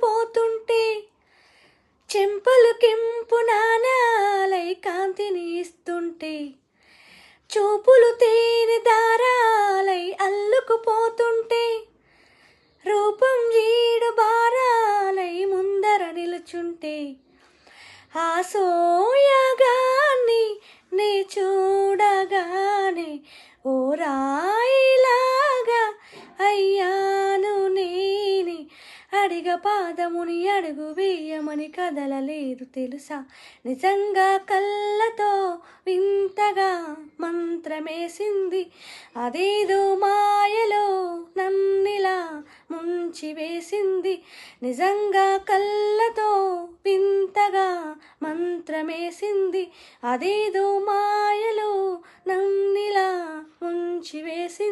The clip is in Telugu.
పోతుంటే చెంపలు కెంపు నాణాలై కాంతిని ఇస్తుంటే చూపులు తేనె దారాలై అల్లుకుపోతుంటే రూపం జీడు బారాలై ముందర నిలుచుంటే ఆ సోయగాన్ని నే చూడగానే ఓ రాయిలాగా అయ్యాను నేనే అడిగ పాదముని అడుగు వేయమని కదలలేదు తెలుసా నిజంగా కళ్ళతో వింతగా మంత్రమేసింది అదేదో మాయలో నన్నిలా ముంచివేసింది నిజంగా కళ్ళతో వింతగా మంత్రమేసింది అదేదో మాయలో నన్నిలా ముంచివేసింది